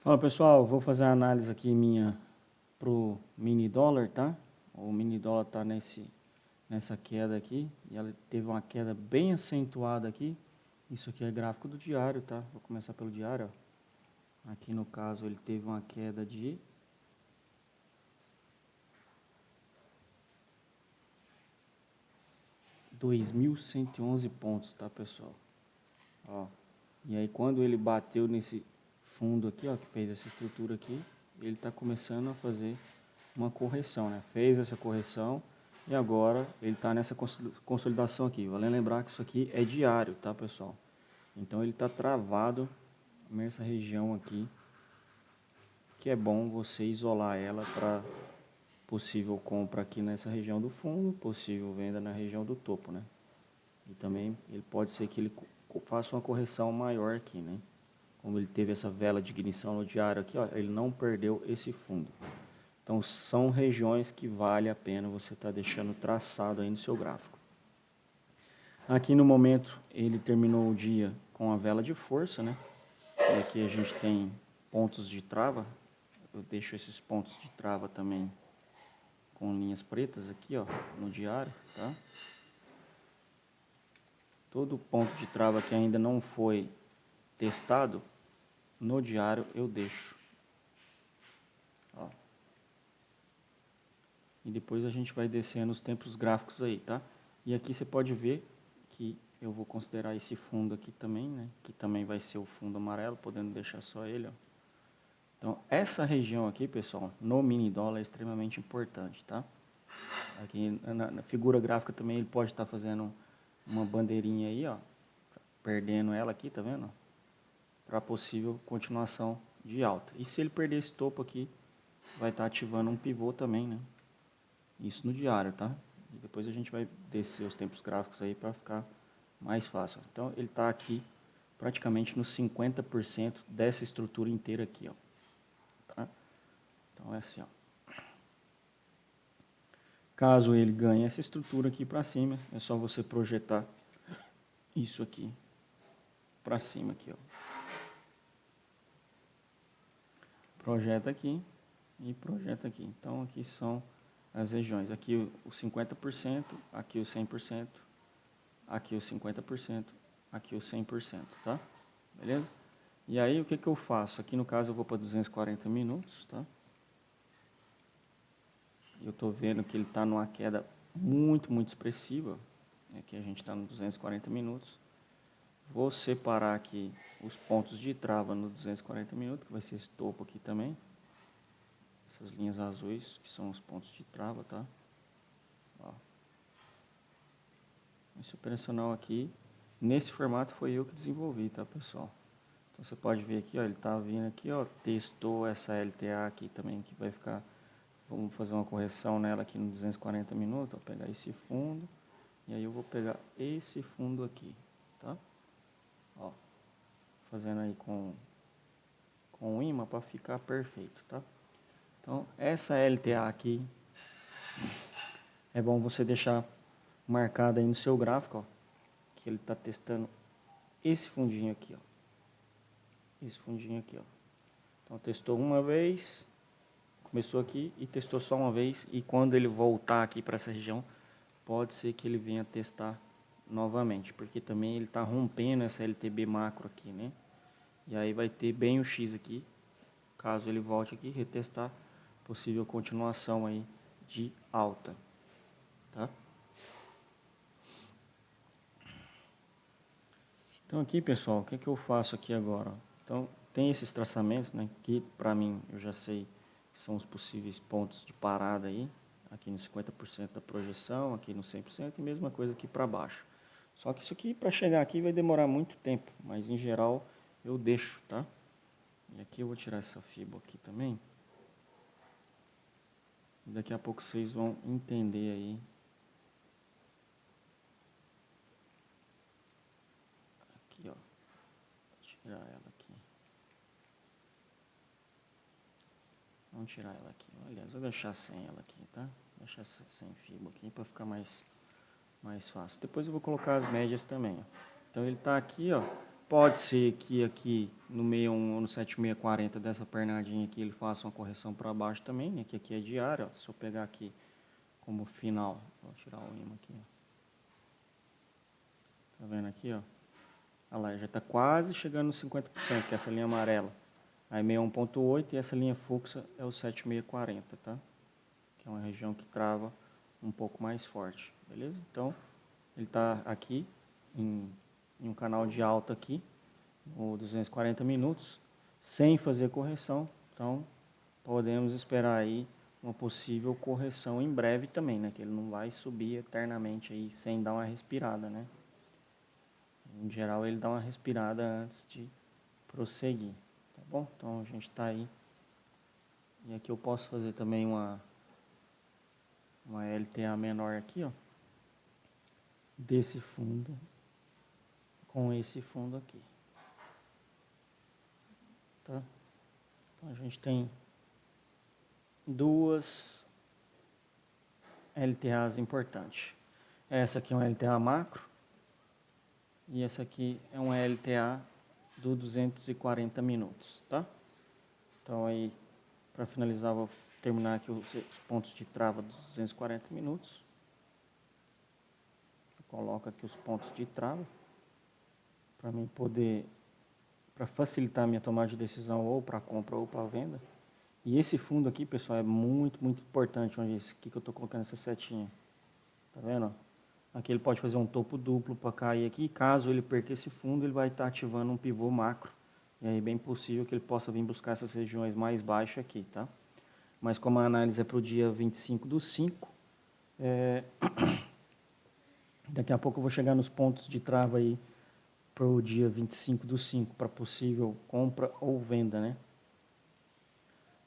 Fala pessoal, vou fazer a análise aqui minha pro mini dólar, tá? O mini dólar tá nessa queda aqui e ela teve uma queda bem acentuada aqui. Isso aqui é gráfico do diário, tá? Vou começar pelo diário, ó. Aqui no caso ele teve uma queda de 2.111 pontos, tá pessoal? Ó. E aí quando ele bateu nesse fundo aqui, ó, que fez essa estrutura aqui, ele tá começando a fazer uma correção, né? Fez essa correção e agora ele está nessa consolidação aqui. Vale lembrar que isso aqui é diário, tá pessoal? Então ele está travado nessa região aqui, que é bom você isolar ela para possível compra aqui nessa região do fundo, possível venda na região do topo, né? E também ele pode ser que ele faça uma correção maior aqui, né? Como ele teve essa vela de ignição no diário aqui, ó, ele não perdeu esse fundo. Então são regiões que vale a pena você estar deixando traçado aí no seu gráfico. Aqui no momento ele terminou o dia com a vela de força, né? E aqui a gente tem pontos de trava. Eu deixo esses pontos de trava também com linhas pretas aqui, ó, no diário, tá? Todo ponto de trava que ainda não foi testado no diário eu deixo. Ó. E depois a gente vai descendo os tempos gráficos aí, tá? E aqui você pode ver que eu vou considerar esse fundo aqui também, né? Que também vai ser o fundo amarelo, podendo deixar só ele, ó. Então, essa região aqui, pessoal, no mini dólar é extremamente importante, tá? Aqui na figura gráfica também ele pode estar fazendo uma bandeirinha aí, ó. Perdendo ela aqui, tá vendo? Para possível continuação de alta. E se ele perder esse topo aqui, vai estar ativando um pivô também, né? Isso no diário, tá? E depois a gente vai descer os tempos gráficos aí para ficar mais fácil. Então ele está aqui praticamente nos 50% dessa estrutura inteira aqui, ó. Tá? Então é assim, ó. Caso ele ganhe essa estrutura aqui para cima, é só você projetar isso aqui para cima aqui, ó. Projeta aqui e projeta aqui. Então aqui são as regiões. Aqui o 50%, aqui o 100%, aqui o 50%, aqui o 100%, tá? Beleza? E aí o que eu faço? Aqui no caso eu vou para 240 minutos, tá? Eu estou vendo que ele está numa queda muito expressiva. Aqui a gente está no 240 minutos. Vou separar aqui os pontos de trava no 240 minutos, que vai ser esse topo aqui também. Essas linhas azuis, que são os pontos de trava, tá? Ó. Esse operacional aqui, nesse formato foi eu que desenvolvi, tá pessoal? Então você pode ver aqui, ó, ele tá vindo aqui, ó, testou essa LTA aqui também, que vai ficar, vamos fazer uma correção nela aqui no 240 minutos, ó, pegar esse fundo, e aí eu vou pegar esse fundo aqui, tá? Ó, fazendo aí com o imã para ficar perfeito, tá? Então, essa LTA aqui, é bom você deixar marcada aí no seu gráfico, ó, que ele está testando esse fundinho aqui, ó. Esse fundinho aqui, ó. Então, testou uma vez, começou aqui e testou só uma vez, e quando ele voltar aqui para essa região, pode ser que ele venha testar novamente, porque também ele está rompendo essa LTB macro aqui, né? E aí vai ter bem o X aqui, caso ele volte aqui, retestar, possível continuação aí de alta, tá? Então aqui, pessoal, o que eu faço aqui agora? Então tem esses traçamentos, né, que para mim eu já sei que são os possíveis pontos de parada aí, aqui no 50% da projeção, aqui no 100% e mesma coisa aqui para baixo. Só que isso aqui para chegar aqui vai demorar muito tempo, mas em geral eu deixo, tá? E aqui eu vou tirar essa fibra aqui também. E daqui a pouco vocês vão entender aí. Aqui, ó. Vou tirar ela aqui. Vamos tirar ela aqui. Aliás, vou deixar sem ela aqui, tá? Vou deixar sem fibra aqui para ficar mais fácil. Depois eu vou colocar as médias também, ó. Então ele tá aqui, ó, Pode ser que aqui no 61 ou no 7640 dessa pernadinha aqui ele faça uma correção para baixo também, né? Que aqui é diário, ó. Se eu pegar aqui como final, vou tirar o ímã aqui, ó. Tá vendo aqui, ó? Olha lá, já está quase chegando nos 50%, que é essa linha amarela. Aí 61.8 e essa linha fluxa é o 7640, tá? Que é uma região que trava um pouco mais forte, beleza? Então, ele está aqui em um canal de alta aqui, o 240 minutos, sem fazer correção. Então, podemos esperar aí uma possível correção em breve também, né? Que ele não vai subir eternamente aí sem dar uma respirada, né? Em geral, ele dá uma respirada antes de prosseguir, tá bom? Então, a gente está aí. E aqui eu posso fazer também uma LTA menor aqui, ó. Desse fundo com esse fundo aqui, tá? Então, a gente tem duas LTAs importantes. Essa aqui é uma LTA macro e essa aqui é uma LTA do 240 minutos, tá? Então aí, para finalizar, vou terminar aqui os pontos de trava dos 240 minutos. Eu coloco aqui os pontos de trava para mim poder, para facilitar a minha tomada de decisão ou para compra ou para venda. E esse fundo aqui, pessoal, é muito importante, onde esse aqui que eu estou colocando essa setinha. Tá vendo? Aqui ele pode fazer um topo duplo para cair aqui. Caso ele perca esse fundo, ele vai estar ativando um pivô macro. E aí é bem possível que ele possa vir buscar essas regiões mais baixas aqui, tá? Mas como a análise é para o dia 25/5, daqui a pouco eu vou chegar nos pontos de trava aí para o dia 25/5, para possível compra ou venda, né?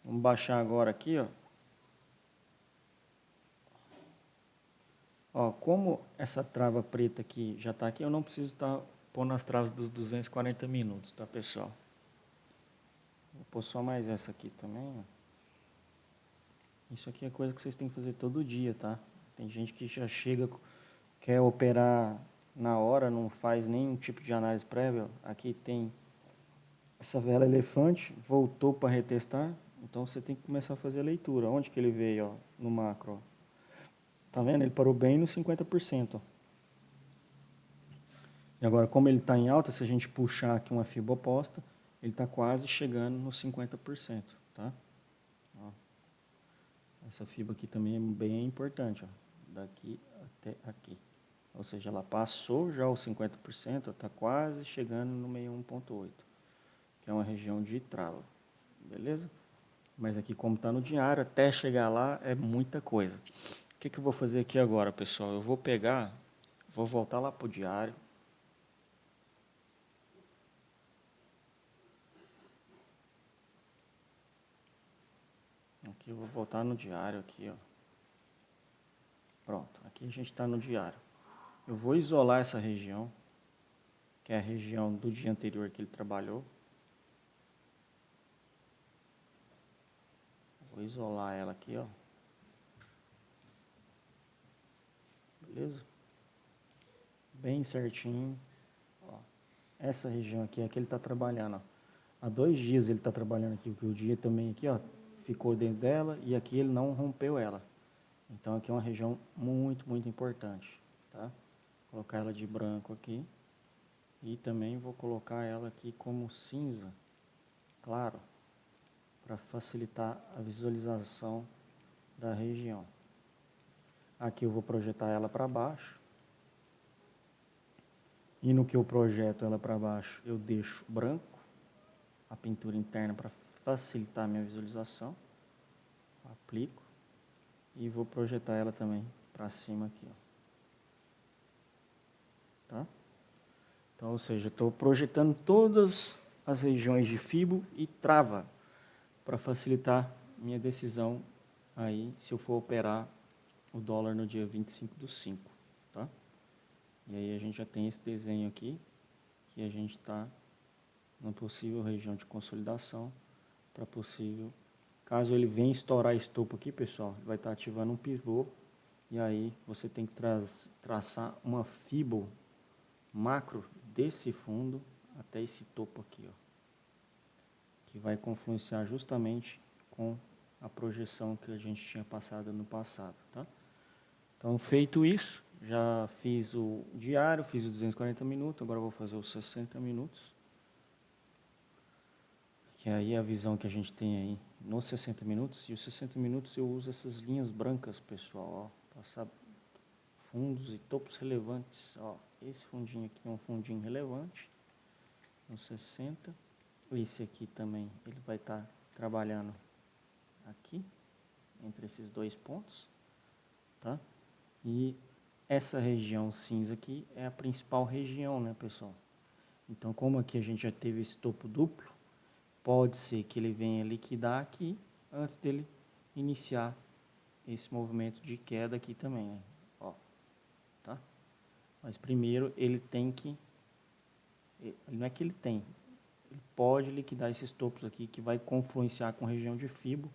Vamos baixar agora aqui, ó. Ó, como essa trava preta aqui já está aqui, eu não preciso estar pondo as travas dos 240 minutos, tá, pessoal? Vou pôr só mais essa aqui também, ó. Isso aqui é coisa que vocês têm que fazer todo dia, tá? Tem gente que já chega, quer operar na hora, não faz nenhum tipo de análise prévia. Aqui tem essa vela elefante, voltou para retestar, então você tem que começar a fazer a leitura. Onde que ele veio, ó, no macro, ó? Tá vendo? Ele parou bem no 50%, ó. E agora, como ele está em alta, se a gente puxar aqui uma fibra oposta, ele está quase chegando nos 50%, tá? Ó. Essa fibra aqui também é bem importante, ó. Daqui até aqui. Ou seja, ela passou já os 50%, está quase chegando no 61.8, que é uma região de trava, beleza? Mas aqui, como está no diário, até chegar lá é muita coisa. O que eu vou fazer aqui agora, pessoal? Eu vou pegar, vou voltar lá para o diário. Aqui eu vou voltar no diário aqui, ó. Pronto, aqui a gente está no diário. Eu vou isolar essa região, que é a região do dia anterior que ele trabalhou. Vou isolar ela aqui, ó. Beleza? Bem certinho. Ó. Essa região aqui é que ele está trabalhando, ó. Há 2 dias ele está trabalhando aqui, porque o dia também aqui, ó, ficou dentro dela e aqui ele não rompeu ela. Então aqui é uma região muito importante, tá? Vou colocar ela de branco aqui. E também vou colocar ela aqui como cinza, claro, para facilitar a visualização da região. Aqui eu vou projetar ela para baixo. E no que eu projeto ela para baixo, eu deixo branco, a pintura interna para facilitar a minha visualização. Aplico. E vou projetar ela também para cima aqui, ó. Tá? Então, ou seja, estou projetando todas as regiões de fibo e trava para facilitar minha decisão aí se eu for operar o dólar no dia 25/5, tá? E aí a gente já tem esse desenho aqui, que a gente está na possível região de consolidação, para possível, caso ele venha estourar esse topo aqui, pessoal, vai estar ativando um pivô, e aí você tem que traçar uma fibo macro desse fundo até esse topo aqui, ó, que vai confluenciar justamente com a projeção que a gente tinha passado no passado, tá? Então, feito isso, já fiz o diário, fiz os 240 minutos, agora eu vou fazer os 60 minutos. Que aí é a visão que a gente tem aí nos 60 minutos. E os 60 minutos eu uso essas linhas brancas, pessoal, ó, passar fundos e topos relevantes, ó. Esse fundinho aqui é um fundinho relevante, no 60. Esse aqui também, ele vai estar trabalhando aqui, entre esses dois pontos, tá? E essa região cinza aqui é a principal região, né, pessoal? Então, como aqui a gente já teve esse topo duplo, pode ser que ele venha liquidar aqui, antes dele iniciar esse movimento de queda aqui também, né? Ó, tá? Mas primeiro ele tem que, não é que ele tem, ele pode liquidar esses topos aqui, que vai confluenciar com a região de Fibo,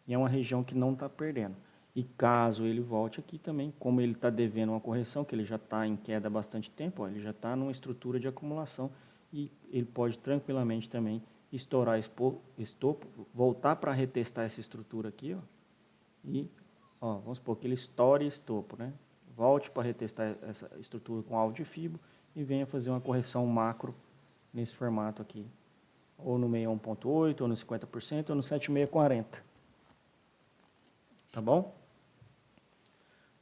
e é uma região que não está perdendo. E caso ele volte aqui também, como ele está devendo uma correção, que ele já está em queda há bastante tempo, ó, ele já está numa estrutura de acumulação, e ele pode tranquilamente também estourar esse topo, voltar para retestar essa estrutura aqui, ó, e ó, vamos supor que ele estoure esse topo, né? Volte para retestar essa estrutura com alvo de Fibo e venha fazer uma correção macro nesse formato aqui, ou no 61.8, ou no 50%, ou no 7640. Tá bom?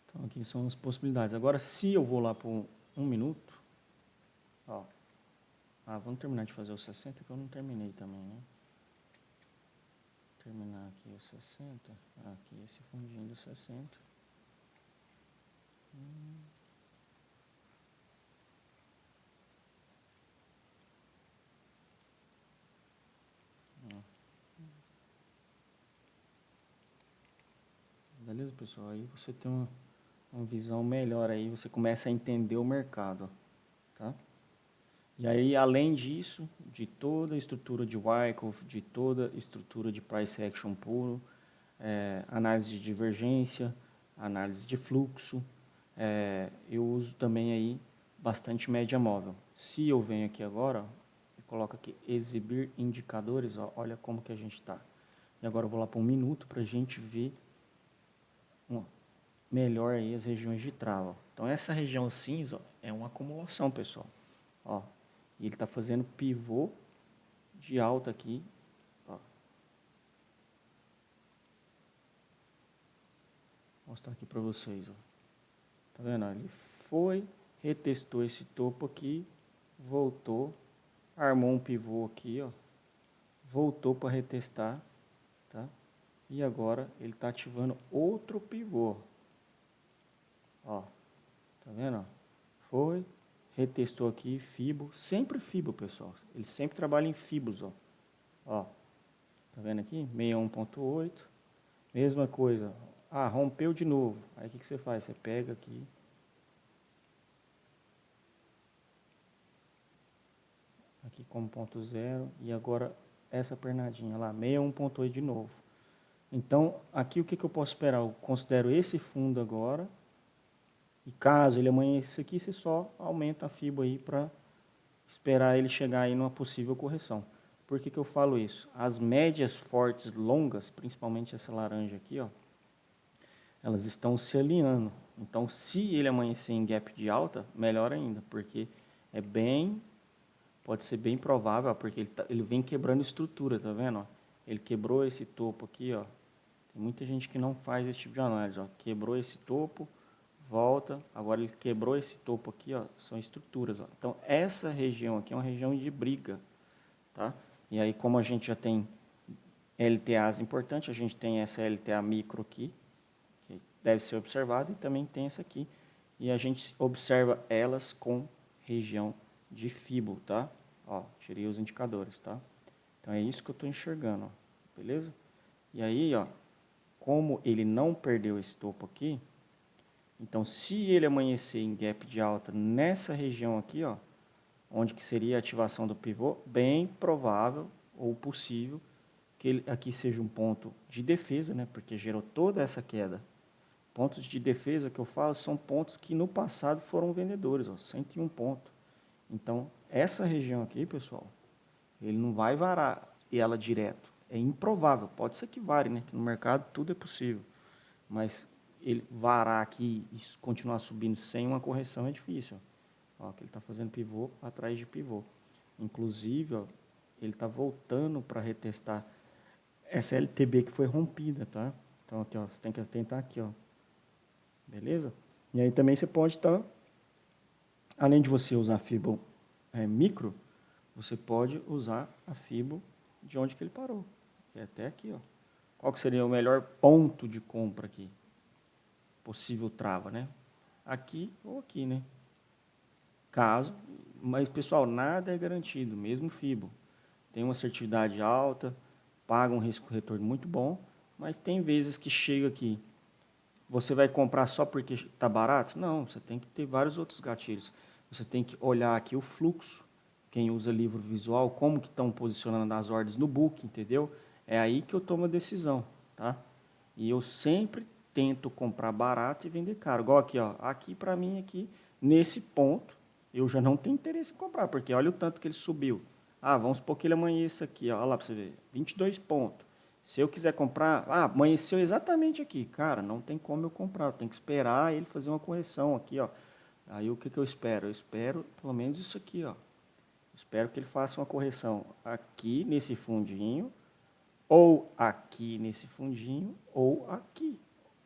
Então aqui são as possibilidades. Agora, se eu vou lá por 1 minuto, ó, vamos terminar de fazer os 60, que eu não terminei também, né? Terminar aqui os 60, aqui esse fundinho dos 60. Beleza, pessoal? Aí você tem uma visão melhor aí, você começa a entender o mercado, tá? E aí, além disso, de toda a estrutura de Wyckoff, de toda a estrutura de Price Action puro, análise de divergência, análise de fluxo, eu uso também aí bastante média móvel. Se eu venho aqui agora, eu coloco aqui exibir indicadores, ó, olha como que a gente está. E agora eu vou lá para 1 minuto para a gente ver melhor aí as regiões de trava. Então essa região cinza, ó, é uma acumulação, pessoal. Ó, e ele está fazendo pivô de alta aqui. Ó. Vou mostrar aqui para vocês. Ó. Tá vendo? Ele foi, retestou esse topo aqui, voltou, armou um pivô aqui, ó, voltou para retestar, tá? E agora ele está ativando outro pivô. Ó, tá vendo? Foi, retestou aqui, Fibo, sempre Fibo, pessoal. Ele sempre trabalha em Fibos, ó. Ó, tá vendo aqui? 61.8. Mesma coisa. Rompeu de novo. Aí o que você faz? Você pega aqui. Aqui como ponto zero. E agora essa pernadinha lá, 61.8 de novo. Então, aqui o que eu posso esperar? Eu considero esse fundo agora. E caso ele amanheça aqui, você só aumenta a FIBO aí para esperar ele chegar aí numa possível correção. Por que eu falo isso? As médias fortes longas, principalmente essa laranja aqui, ó, elas estão se alinhando. Então, se ele amanhecer em gap de alta, melhor ainda, porque pode ser bem provável, porque ele vem quebrando estrutura, tá vendo? Ó? Ele quebrou esse topo aqui, ó. Tem muita gente que não faz esse tipo de análise, ó. Quebrou esse topo, volta, agora ele quebrou esse topo aqui, ó, são estruturas, ó. Então essa região aqui é uma região de briga, tá? E aí como a gente já tem LTAs importantes, a gente tem essa LTA micro aqui, que deve ser observada, e também tem essa aqui, e a gente observa elas com região de Fibo, tá? Ó, tirei os indicadores, tá? Então é isso que eu estou enxergando, ó, beleza? E aí, ó, como ele não perdeu esse topo aqui, então, se ele amanhecer em gap de alta nessa região aqui, ó, onde que seria a ativação do pivô, bem provável ou possível que ele aqui seja um ponto de defesa, né, porque gerou toda essa queda. Pontos de defesa que eu falo são pontos que no passado foram vendedores, ó, 101 pontos. Então, essa região aqui, pessoal, ele não vai varar ela direto. É improvável. Pode ser que vare, né? Que no mercado tudo é possível. Mas ele varar aqui e continuar subindo sem uma correção é difícil. Ó, que ele está fazendo pivô atrás de pivô. Inclusive, ó, ele está voltando para retestar essa LTB que foi rompida, tá? Então aqui, ó, você tem que atentar aqui, ó. Beleza? E aí também você pode estar, além de você usar a Fibo micro, você pode usar a Fibo de onde que ele parou, que é até aqui, ó. Qual que seria o melhor ponto de compra aqui? Possível trava, né? Aqui ou aqui, né? Caso, mas pessoal, nada é garantido, mesmo Fibo. Tem uma assertividade alta, paga um risco-retorno muito bom, mas tem vezes que chega aqui, você vai comprar só porque está barato? Não, você tem que ter vários outros gatilhos. Você tem que olhar aqui o fluxo, quem usa livro visual, como que estão posicionando as ordens no book, entendeu? É aí que eu tomo a decisão, tá? E eu sempre tento comprar barato e vender caro. Igual aqui, ó. Aqui para mim, aqui, nesse ponto, eu já não tenho interesse em comprar, porque olha o tanto que ele subiu. Ah, vamos supor que ele amanheça aqui, ó. Olha lá para você ver, 22 pontos. Se eu quiser comprar, amanheceu exatamente aqui. Cara, não tem como eu comprar, eu tenho que esperar ele fazer uma correção aqui, ó. Aí o que que eu espero? Eu espero pelo menos isso aqui, ó. Espero que ele faça uma correção aqui nesse fundinho, ou aqui nesse fundinho, ou aqui.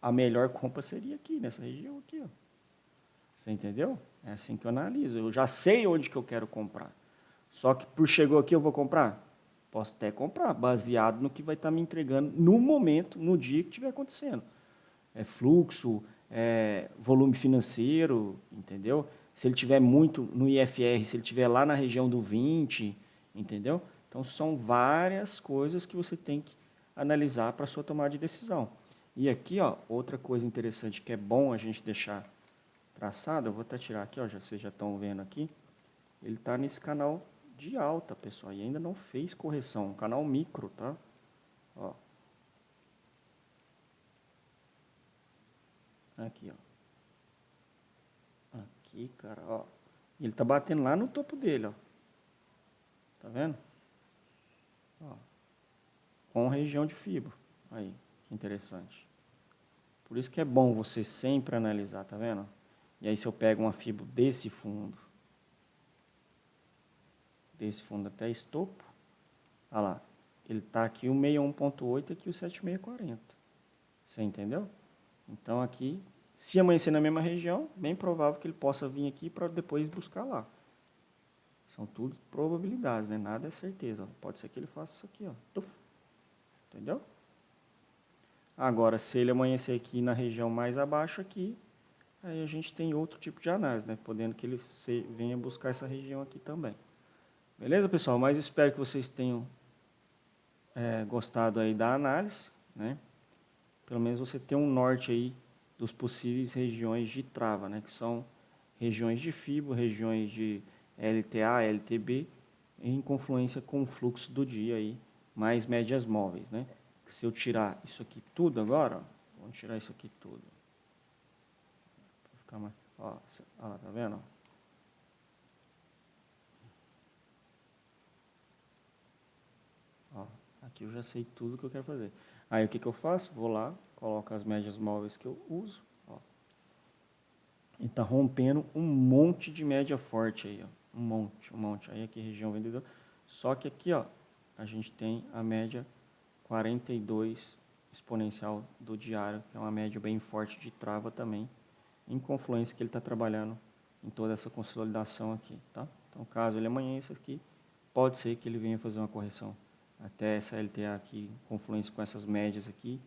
A melhor compra seria aqui, nessa região aqui, ó. Você entendeu? É assim que eu analiso. Eu já sei onde que eu quero comprar. Só que por chegou aqui eu vou comprar? Posso até comprar, baseado no que vai estar me entregando no momento, no dia que estiver acontecendo. É fluxo, volume financeiro, entendeu? Se ele tiver muito no IFR, se ele tiver lá na região do 20, entendeu? Então são várias coisas que você tem que analisar para sua tomada de decisão. E aqui, ó, outra coisa interessante que é bom a gente deixar traçado, eu vou até tirar aqui, ó, vocês já estão vendo aqui, ele está nesse canal de alta, pessoal, e ainda não fez correção, canal micro, tá? Ó. Aqui, ó. Aqui, cara, ó. Ele tá batendo lá no topo dele, ó. Tá vendo? Ó. Com região de fibra. Aí, que interessante. Por isso que é bom você sempre analisar, tá vendo? E aí se eu pego uma fibra desse fundo até esse topo, olha lá, ele tá aqui o 61.8 e aqui o 7640. Você entendeu? Então aqui, se amanhecer na mesma região, bem provável que ele possa vir aqui para depois buscar lá. São tudo probabilidades, né? Nada é certeza. Ó. Pode ser que ele faça isso aqui, ó. Tuf. Entendeu? Agora, se ele amanhecer aqui na região mais abaixo aqui, aí a gente tem outro tipo de análise, né? Podendo que ele venha buscar essa região aqui também. Beleza, pessoal? Mas espero que vocês tenham gostado aí da análise, né? Pelo menos você tem um norte aí dos possíveis regiões de trava, né? Que são regiões de FIBO, regiões de LTA, LTB, em confluência com o fluxo do dia aí, mais médias móveis, né? Se eu tirar isso aqui tudo agora, ó, vamos tirar isso aqui tudo. Pra ficar mais, ó, tá vendo? Ó, aqui eu já sei tudo que eu quero fazer. Aí o que que eu faço? Vou lá, coloco as médias móveis que eu uso, ó. E tá rompendo um monte de média forte aí, ó. Um monte. Aí aqui região vendedor. Só que aqui, ó, a gente tem a média 42 exponencial do diário, que é uma média bem forte de trava também, em confluência que ele está trabalhando em toda essa consolidação aqui, tá? Então, caso ele amanheça aqui, pode ser que ele venha fazer uma correção até essa LTA aqui, confluência com essas médias aqui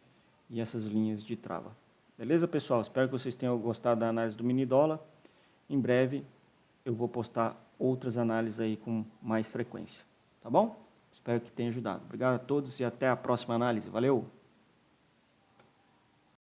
e essas linhas de trava. Beleza, pessoal? Espero que vocês tenham gostado da análise do mini dólar. Em breve eu vou postar outras análises aí com mais frequência, tá bom? Espero que tenha ajudado. Obrigado a todos e até a próxima análise. Valeu!